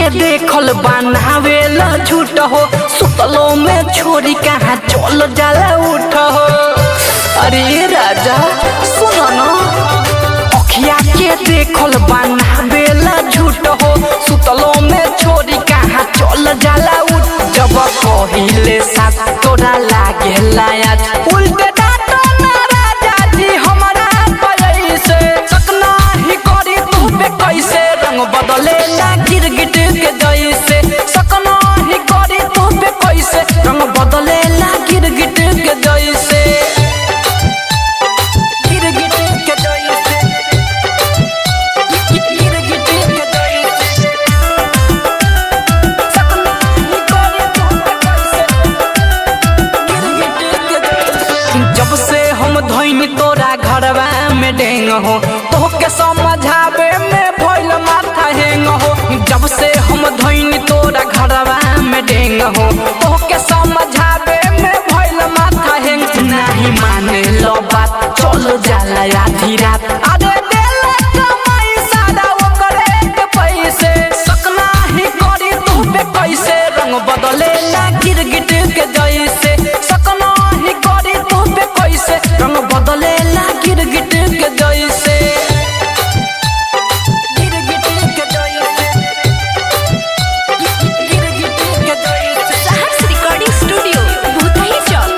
के देखल बनावेला झूठ हो, सुतलो में छोरी कहाँ चल जाला उठ हो। अरे राजा सुनो ना, अखिया के देखल बनावेला झूठ हो, सुतलो में छोरी कहाँ चल जाला उठ। जब पहिले साथ तोरा लागेला आज उल्टे डांटो ना राजा जी हमारा कैसे, सकना ही करी तू पे कैसे रंग बदले ना गिरगिट के जैसे, सकना ही करी तू पे कैसे रंग बदले ना गिरगिट के जैसे, गिरगिट के जैसे, गिरगिट के जैसे, सकना ही करी तू पे कैसे गिरगिट के जैसे। जब से हम धोइनी तोरा घरवा में डेंग हो, तोहके समझावे में भइल माथा हेंग हो। जब से हम धोइनी तोरा घरवा में डेंग हो, तोहके समझावे में भइल माथा हेंग। नहीं माने लो बात चल जाला आधी रात, अरे देले कमाई सारा ओकरे के पैसे, सकना ही करी तू पे कैसे रंग बदले ना गिरगिट के जैसे, सकना ही करी तू पे कैसे रंग बदले ना गिरगिट के जैसे, गिरगिट के जैसे, गिरगिट के जैसे। सहर्ष रिकॉर्डिंग स्टूडियो भूतही चौक।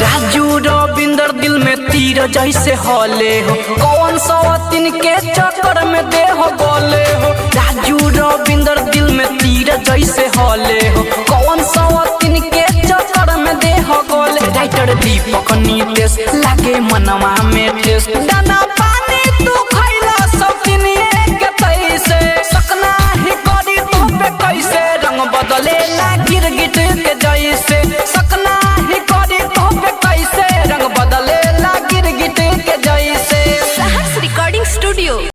राजू रविंदर दिल में तीर जैसे हले हो, कौन सवतिन के चक्कर में दे हो बोले हो। राजू रविंदर दिल में तीर जैसे हले हो, कौन सवतिन के चक्कर में दे हो गोले। राइटर दीपक नीतेश लागे मनवा में ठेस,